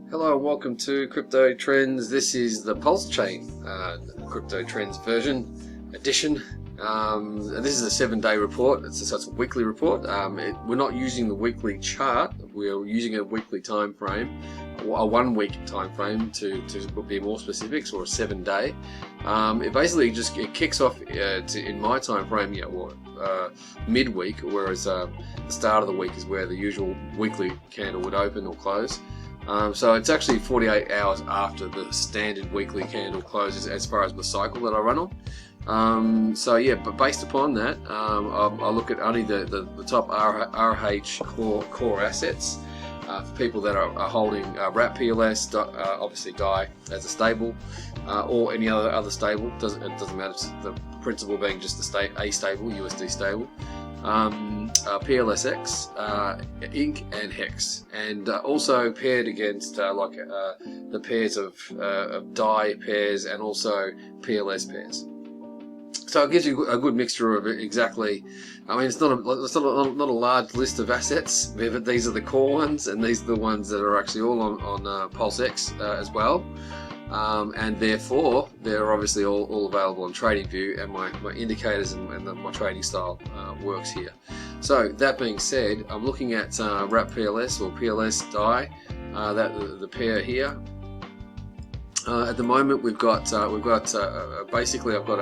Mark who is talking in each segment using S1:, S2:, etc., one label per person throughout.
S1: Hello and welcome to Crypto Trends. This is the PulseChain Crypto Trends edition. This is a 7-day report. It's a weekly report. We're not using the weekly chart. We're using a weekly time frame, a 1 week time frame to be more specifics, or a 7-day. It basically it kicks off in my time frame, midweek, whereas the start of the week is where the usual weekly candle would open or close. So it's actually 48 hours after the standard weekly candle closes as far as the cycle that I run on. But based upon that, I look at only the top RH Core Assets for people that are holding wrap PLS, obviously DAI as a stable, or any other stable. It doesn't matter. The principle being just a stable, USD stable. PLSX, INC and HEX, and also paired against the pairs of DAI pairs and also PLS pairs. So it gives you a good mixture of exactly. I mean, it's not a large list of assets, but these are the core ones, and these are the ones that are actually all on PulseX as well. And therefore they're obviously all available on TradingView, and my indicators and my trading style works here. So that being said, I'm looking at wrap PLS or PLS DAI, the pair here. At the moment we've got basically I've got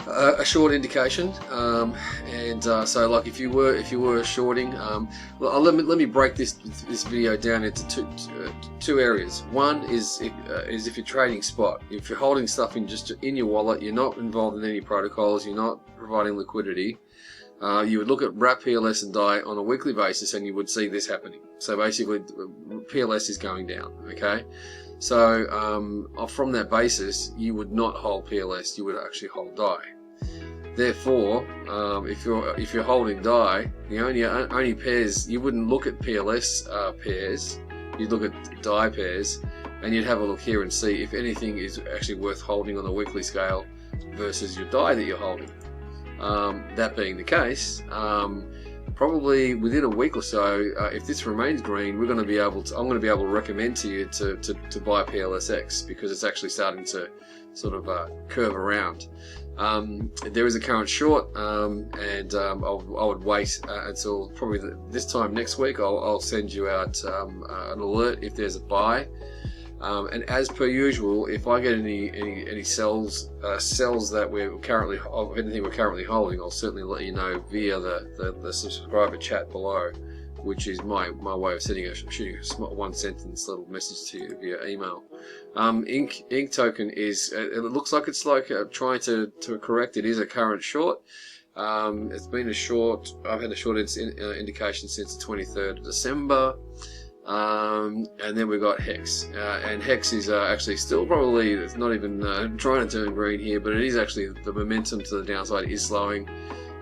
S1: a short indication, so like if you were shorting, let me break this video down into two areas. One is if you're trading spot. If you're holding stuff in your wallet, you're not involved in any protocols, you're not providing liquidity, you would look at wrap PLS and DAI on a weekly basis, and you would see this happening. So basically PLS is going down, okay? So from that basis, you would not hold PLS, you would actually hold DAI. Therefore, if you're holding DAI, the only pairs, you wouldn't look at PLS pairs, you'd look at DAI pairs, and you'd have a look here and see if anything is actually worth holding on a weekly scale versus your DAI that you're holding. That being the case, probably within a week or so, if this remains green, I'm going to be able to recommend to you to buy PLSX, because it's actually starting to sort of curve around. There is a current short, and I would wait until probably this time next week. I'll send you out an alert if there's a buy. And as per usual, if I get any sells that we're currently, of anything we're currently holding, I'll certainly let you know via the subscriber chat below, which is my way of shooting a one sentence little message to you via email. INC token is, it looks like it's trying to correct. It is a current short. It's been a short. I've had a short indication since the 23rd of December. And then we've got HEX, and HEX is actually still probably, it's not even trying to turn green here, but it is actually, the momentum to the downside is slowing,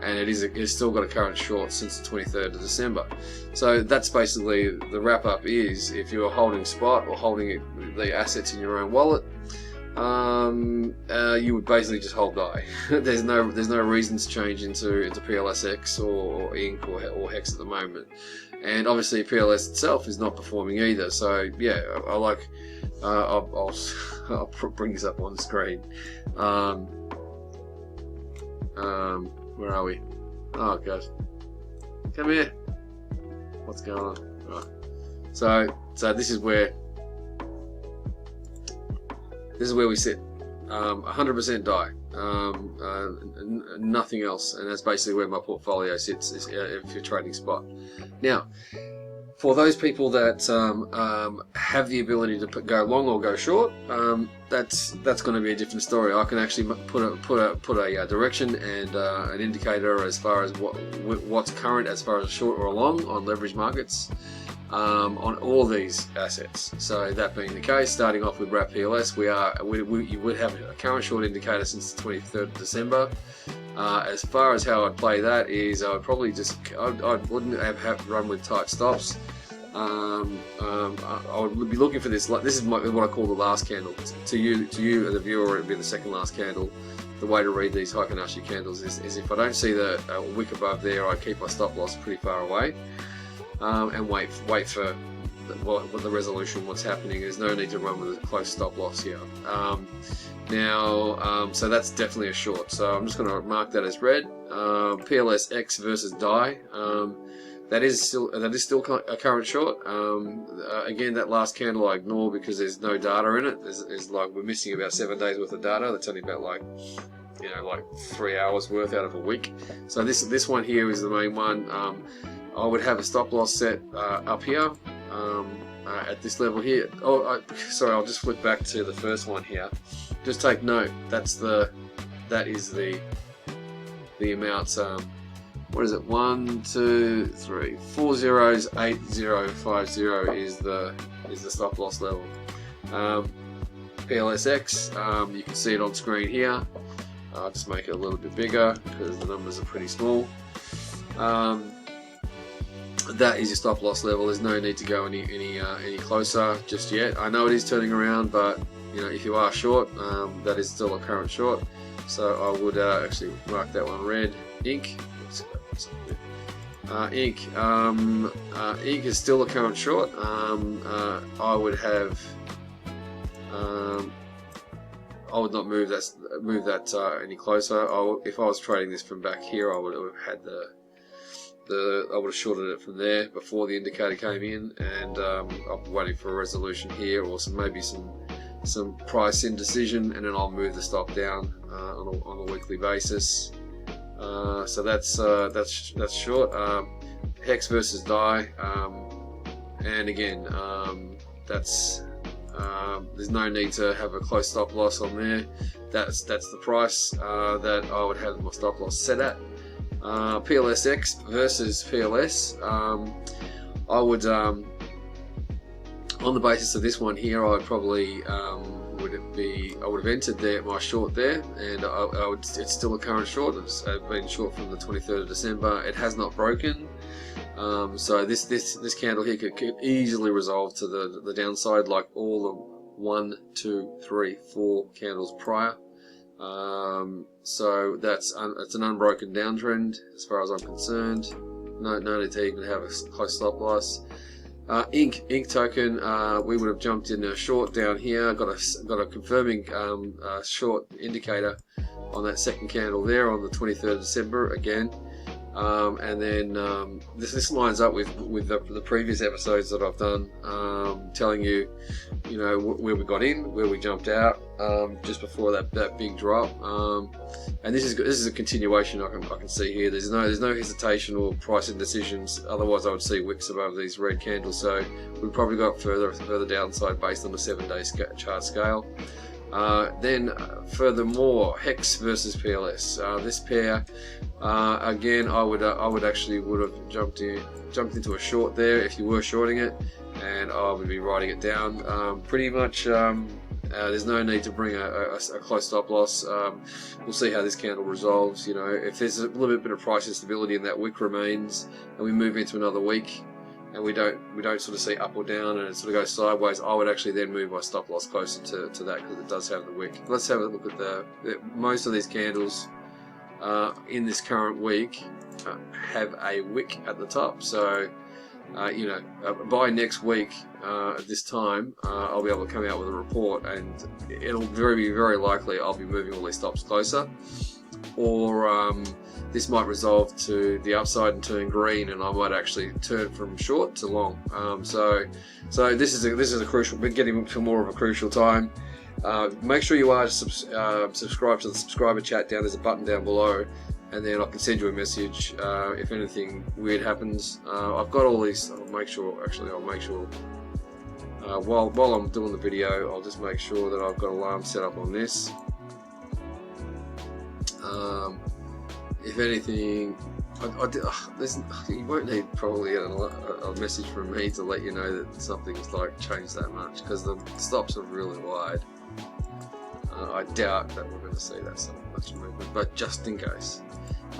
S1: and it's still got a current short since the 23rd of December. So that's basically the wrap up. Is if you're holding spot or holding the assets in your own wallet, you would basically just hold DAI. there's no reason to change into PLSX or INC or HEX at the moment. And obviously PLS itself is not performing either. So yeah, I'll bring this up on the screen. Where are we? Oh gosh, come here. What's going on? Right. So this is where we sit. 100% DAI, nothing else, and that's basically where my portfolio sits if you're trading spot. Now, for those people that have the ability to go long or go short, that's going to be a different story. I can actually put a direction and an indicator as far as what's current as far as a short or a long on leverage markets. On all these assets. So that being the case, starting off with wrap PLS, you would have a current short indicator since the 23rd of December. As far as how I'd play that is, I would probably I wouldn't have run with tight stops. I would be looking for this. This is what I call the last candle. To you as a viewer, it would be the second last candle. The way to read these Fibonacci candles is if I don't see the wick above there, I keep my stop loss pretty far away. And wait for what the resolution, what's happening. There's no need to run with a close stop loss here. So that's definitely a short. So I'm just going to mark that as red. PLS X versus die. That is still a current short. Again, that last candle I ignore because there's no data in it. There's like, we're missing about 7 days worth of data. That's only about like 3 hours worth out of a week. So this one here is the main one. I would have a stop loss set up here at this level here. Sorry, I'll just flip back to the first one here. Just take note. That is the amounts. What is it? 1, 2, 3, 4 zeros, 8, 0, 5, 0 is the stop loss level. PLSX, you can see it on screen here. I'll just make it a little bit bigger because the numbers are pretty small. That is your stop loss level. There's no need to go any closer just yet. I know it is turning around, but if you are short, that is still a current short. So I would actually mark that one red. Ink. Ink is still a current short. I would have. I would not move that any closer. If I was trading this from back here, I would have had I would have shorted it from there before the indicator came in, and I'm waiting for a resolution here, or maybe some price indecision, and then I'll move the stock down on a weekly basis. So that's short. Hex versus die, and again, there's no need to have a close stop loss on there. That's the price that I would have my stop loss set at. PLSX versus PLS, I would on the basis of this one here, I probably would have entered my short there, and it's still a current short. It's been short from the 23rd of December. It has not broken. So this candle here could easily resolve to the downside, like all the 1, 2, 3, 4 candles prior. So it's an unbroken downtrend as far as I'm concerned. No need to even have a close stop loss. Ink token, we would have jumped in a short down here. Got a confirming short indicator on that second candle there on the 23rd of December again. And then this lines up with the previous episodes that I've done, telling you, where we got in, where we jumped out, just before that big drop. And this is a continuation. I can see here. There's no hesitation or price indecisions. Otherwise, I would see wicks above these red candles. So we probably got further downside based on the 7-day chart scale. Then furthermore, Hex versus PLS. This pair, again, I would have jumped into a short there if you were shorting it, and I would be writing it down. Pretty much, there's no need to bring a close stop loss. We'll see how this candle resolves. If there's a little bit of price instability and that wick remains, and we move into another week, and we don't sort of see up or down, and it sort of goes sideways, I would actually then move my stop loss closer to that, because it does have the wick. Let's have a look at most of these candles in this current week have a wick at the top. So by next week at this time, I'll be able to come out with a report, and it'll be very likely I'll be moving all these stops closer, or this might resolve to the upside and turn green, and I might actually turn from short to long. So this is a crucial. We're getting to more of a crucial time. Make sure you are subscribed to the subscriber chat down. There's a button down below, and then I can send you a message if anything weird happens. I've got all these. I'll make sure while I'm doing the video, I'll just make sure that I've got alarms set up on this. If anything, you won't need probably a message from me to let you know that something's changed that much, because the stops are really wide. I doubt that we're going to see that so much movement, but just in case.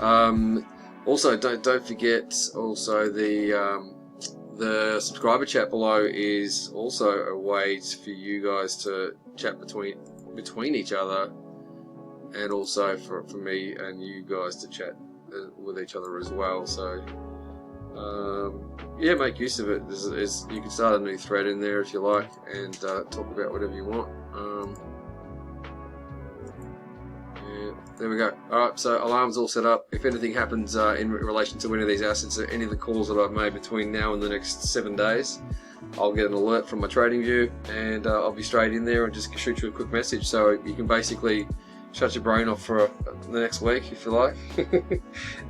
S1: Also, don't forget. Also, the subscriber chat below is also a way for you guys to chat between each other, and also for me and you guys to chat with each other as well. So yeah, make use of it. You can start a new thread in there if you like, and talk about whatever you want. Yeah, there we go. Alright, so alarm's all set up. If anything happens in relation to any of these assets or any of the calls that I've made between now and the next 7 days, I'll get an alert from my trading view, and I'll be straight in there and just shoot you a quick message, so you can basically shut your brain off for the next week if you like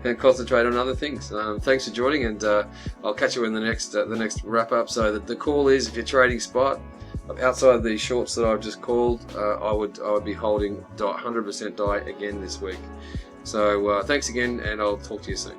S1: and concentrate on other things. Thanks for joining, and I'll catch you in the next wrap up. So the call is, if you're trading spot outside of these shorts that I've just called, I would be holding 100% die again this week. So thanks again, and I'll talk to you soon.